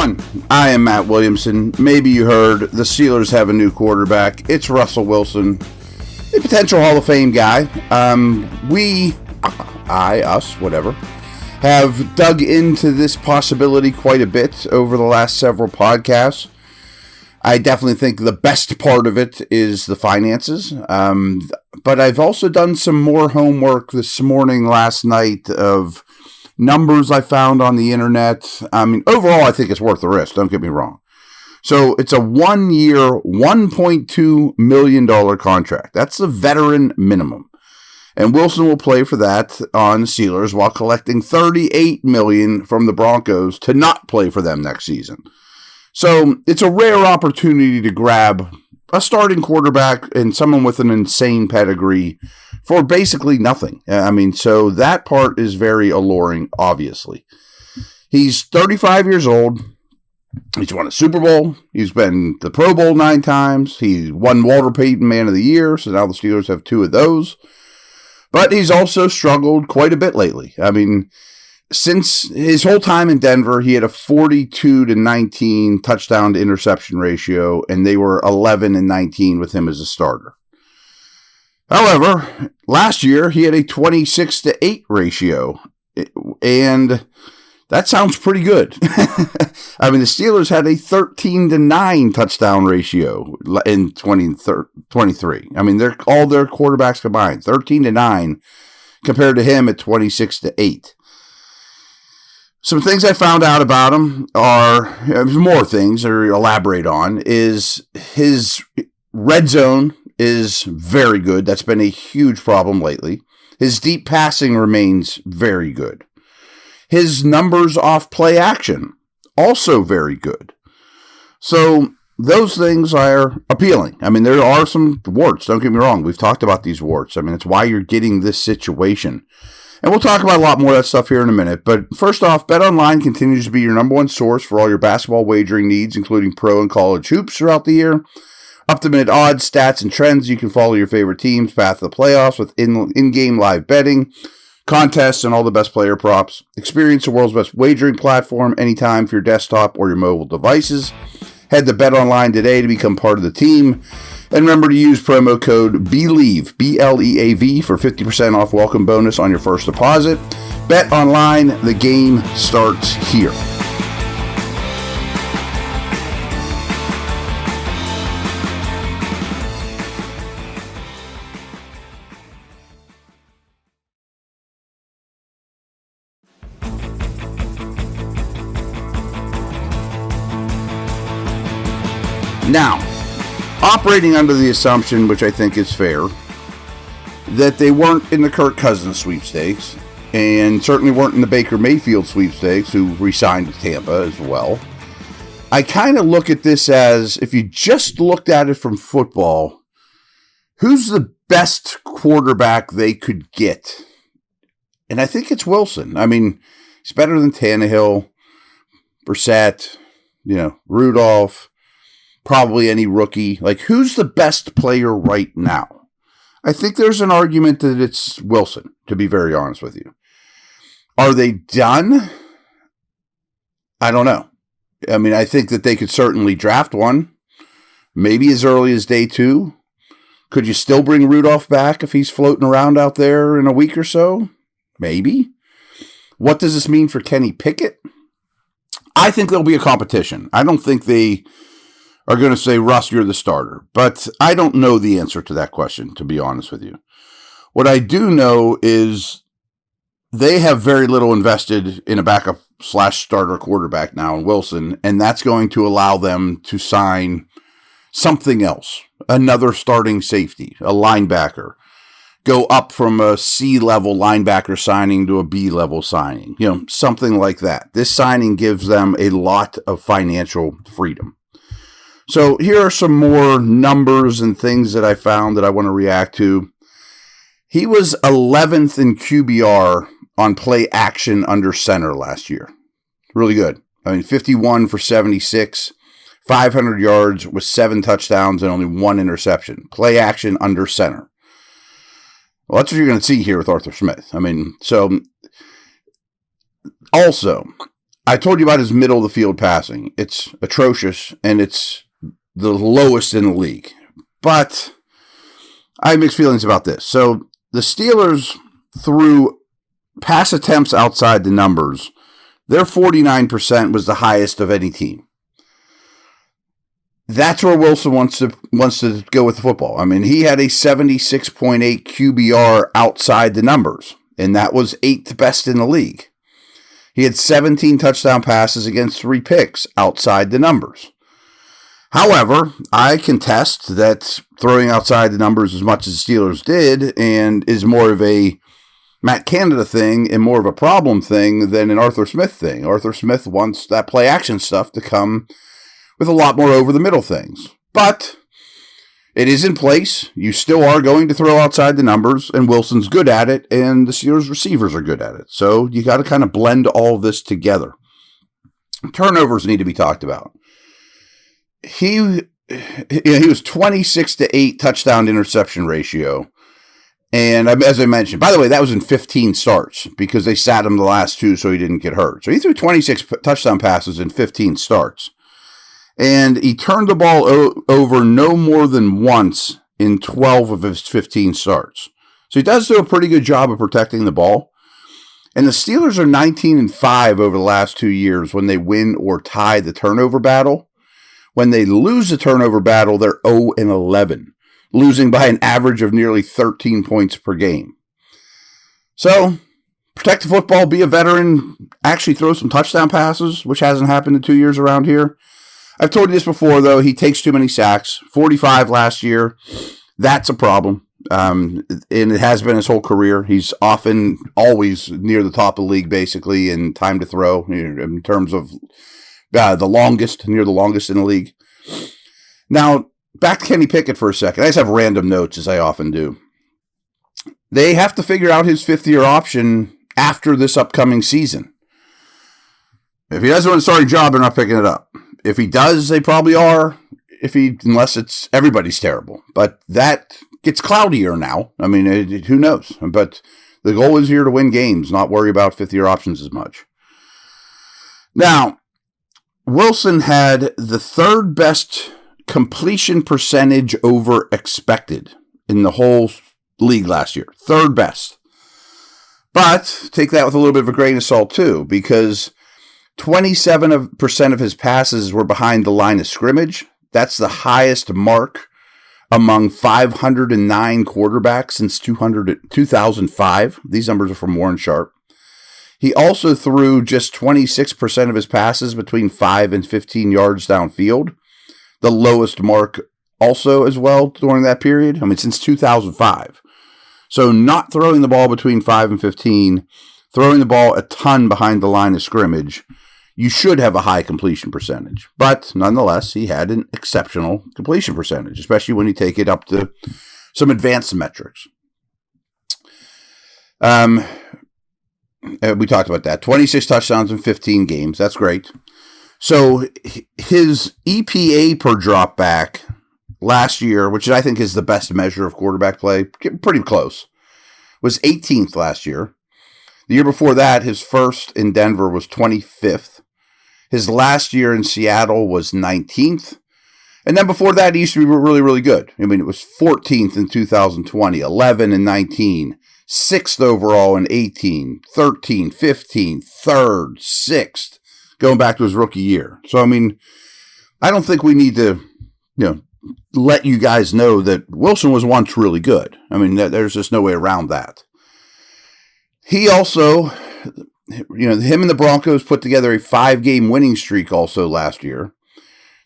everyone, I am Matt Williamson. Maybe you heard the Steelers have a new quarterback. It's Russell Wilson, a potential Hall of Fame guy. Whatever, have dug into this possibility quite a bit over the last several podcasts. I definitely think the best part of it is the finances. But I've also done some more homework last night of numbers I found on the internet. I mean, overall, I think it's worth the risk. Don't get me wrong. So it's a 1 year, $1.2 million contract. That's the veteran minimum. And Wilson will play for that on the Steelers while collecting $38 million from the Broncos to not play for them next season. So it's a rare opportunity to grab a starting quarterback and someone with an insane pedigree for basically nothing. I mean, so that part is very alluring, obviously. He's 35 years old. He's won a Super Bowl. He's been to the Pro Bowl 9 times. He won Walter Payton Man of the Year, so now the Steelers have 2 of those. But he's also struggled quite a bit lately. I mean, since his whole time in Denver, he had a 42-19 touchdown to interception ratio, and they were 11-19 with him as a starter. However, last year he had a 26-8 ratio, and that sounds pretty good. I mean, the Steelers had a 13-9 touchdown ratio in 2023. I mean, all their quarterbacks combined, 13-9 compared to him at 26-8. Some things I found out about him are more things to elaborate on. Is his red zone is very good. That's been a huge problem lately. His deep passing remains very good. His numbers off play action, also very good. So those things are appealing. I mean, there are some warts. Don't get me wrong. We've talked about these warts. I mean, it's why you're getting this situation. And we'll talk about a lot more of that stuff here in a minute. But first off, BetOnline continues to be your number one source for all your basketball wagering needs, including pro and college hoops throughout the year. Up-to-minute odds, stats, and trends. You can follow your favorite team's path to the playoffs with in-game live betting, contests, and all the best player props. Experience the world's best wagering platform anytime for your desktop or your mobile devices. Head to BetOnline today to become part of the team. And remember to use promo code BELIEVE, B-L-E-A-V, for 50% off welcome bonus on your first deposit. BetOnline, the game starts here. Now, operating under the assumption, which I think is fair, that they weren't in the Kirk Cousins sweepstakes and certainly weren't in the Baker Mayfield sweepstakes, who re-signed with Tampa as well. I kind of look at this as, if you just looked at it from football, who's the best quarterback they could get? And I think it's Wilson. I mean, he's better than Tannehill, Brissett, Rudolph, probably any rookie. Like, who's the best player right now? I think there's an argument that it's Wilson, to be very honest with you. Are they done? I don't know. I mean, I think that they could certainly draft one, maybe as early as day 2. Could you still bring Rudolph back if he's floating around out there in a week or so? Maybe. What does this mean for Kenny Pickett? I think there'll be a competition. I don't think they are going to say, Russ, you're the starter. But I don't know the answer to that question, to be honest with you. What I do know is they have very little invested in a backup/starter quarterback now in Wilson, and that's going to allow them to sign something else, another starting safety, a linebacker, go up from a C-level linebacker signing to a B-level signing, something like that. This signing gives them a lot of financial freedom. So here are some more numbers and things that I found that I want to react to. He was 11th in QBR on play action under center last year. Really good. I mean, 51 for 76, 500 yards with 7 touchdowns and only 1 interception. Play action under center. Well, that's what you're going to see here with Arthur Smith. I mean, so also, I told you about his middle of the field passing. It's atrocious, and it's the lowest in the league. But I have mixed feelings about this. So the Steelers, through pass attempts outside the numbers, their 49% was the highest of any team. That's where Wilson wants to go with the football. I mean, he had a 76.8 QBR outside the numbers, and that was 8th best in the league. He had 17 touchdown passes against 3 picks outside the numbers. However, I contest that throwing outside the numbers as much as the Steelers did and is more of a Matt Canada thing and more of a problem thing than an Arthur Smith thing. Arthur Smith wants that play action stuff to come with a lot more over the middle things. But it is in place. You still are going to throw outside the numbers, and Wilson's good at it, and the Steelers receivers are good at it. So you got to kind of blend all of this together. Turnovers need to be talked about. He was 26-8 touchdown interception ratio. And as I mentioned, by the way, that was in 15 starts because they sat him the last 2 so he didn't get hurt. So he threw 26 touchdown passes in 15 starts. And he turned the ball over no more than once in 12 of his 15 starts. So he does do a pretty good job of protecting the ball. And the Steelers are 19-5 over the last 2 years when they win or tie the turnover battle. When they lose the turnover battle, they're 0-11, losing by an average of nearly 13 points per game. So, protect the football, be a veteran, actually throw some touchdown passes, which hasn't happened in 2 years around here. I've told you this before, though. He takes too many sacks. 45 last year. That's a problem. And it has been his whole career. He's often, always near the top of the league, basically, in time to throw, in terms of near the longest in the league. Now, back to Kenny Pickett for a second. I just have random notes, as I often do. They have to figure out his fifth-year option after this upcoming season. If he doesn't want a starting job, they're not picking it up. If he does, they probably are, unless it's everybody's terrible. But that gets cloudier now. I mean, who knows? But the goal is here to win games, not worry about fifth-year options as much. Now, Wilson had the third best completion percentage over expected in the whole league last year. Third best. But take that with a little bit of a grain of salt, too, because 27% of his passes were behind the line of scrimmage. That's the highest mark among 509 quarterbacks since 2005. These numbers are from Warren Sharp. He also threw just 26% of his passes between 5 and 15 yards downfield. The lowest mark also as well during that period. I mean, since 2005. So not throwing the ball between 5 and 15, throwing the ball a ton behind the line of scrimmage, you should have a high completion percentage. But nonetheless, he had an exceptional completion percentage, especially when you take it up to some advanced metrics. We talked about that. 26 touchdowns in 15 games. That's great. So his EPA per drop back last year, which I think is the best measure of quarterback play, pretty close, was 18th last year. The year before that, his first in Denver was 25th. His last year in Seattle was 19th. And then before that, he used to be really, really good. I mean, it was 14th in 2020, 11 and 19, 6th overall in 18, 13, 15, 3rd, 6th, going back to his rookie year. So, I mean, I don't think we need to, let you guys know that Wilson was once really good. I mean, there's just no way around that. He also, him and the Broncos put together a 5-game winning streak also last year.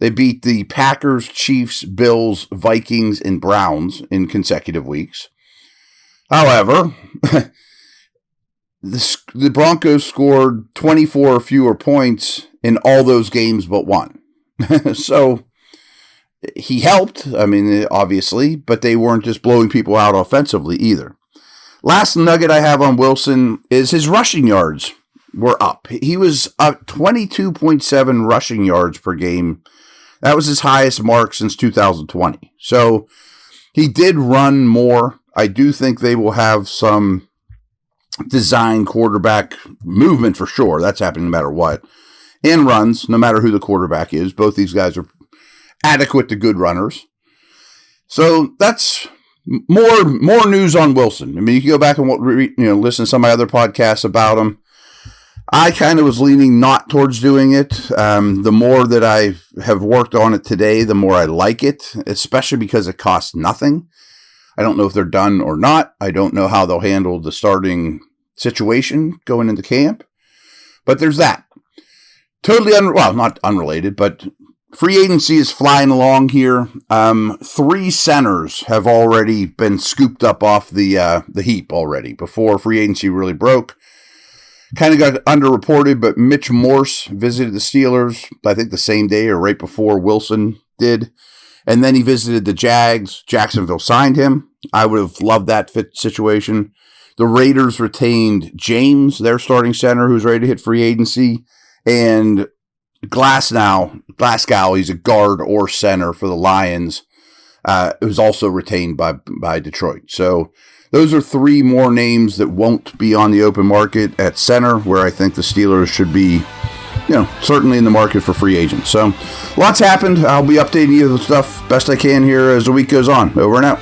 They beat the Packers, Chiefs, Bills, Vikings, and Browns in consecutive weeks. However, the Broncos scored 24 or fewer points in all those games but one. So he helped, obviously, but they weren't just blowing people out offensively either. Last nugget I have on Wilson is his rushing yards were up. He was up 22.7 rushing yards per game. That was his highest mark since 2020. So he did run more. I do think they will have some design quarterback movement for sure. That's happening no matter what. And runs, no matter who the quarterback is. Both these guys are adequate to good runners. So that's more news on Wilson. I mean, you can go back and listen to some of my other podcasts about him. I kind of was leaning not towards doing it. The more that I have worked on it today, the more I like it, especially because it costs nothing. I don't know if they're done or not. I don't know how they'll handle the starting situation going into camp. But there's that. Totally, not unrelated, but free agency is flying along here. 3 centers have already been scooped up off the heap already before free agency really broke. Kind of got underreported, but Mitch Morse visited the Steelers, I think the same day or right before Wilson did. And then he visited the Jags. Jacksonville signed him. I would have loved that fit situation. The Raiders retained James, their starting center, who's ready to hit free agency. And Glasgow, he's a guard or center for the Lions. It was also retained by Detroit. So those are 3 more names that won't be on the open market at center, where I think the Steelers should be, certainly in the market for free agents. So lots happened. I'll be updating you with stuff best I can here as the week goes on. Over and out.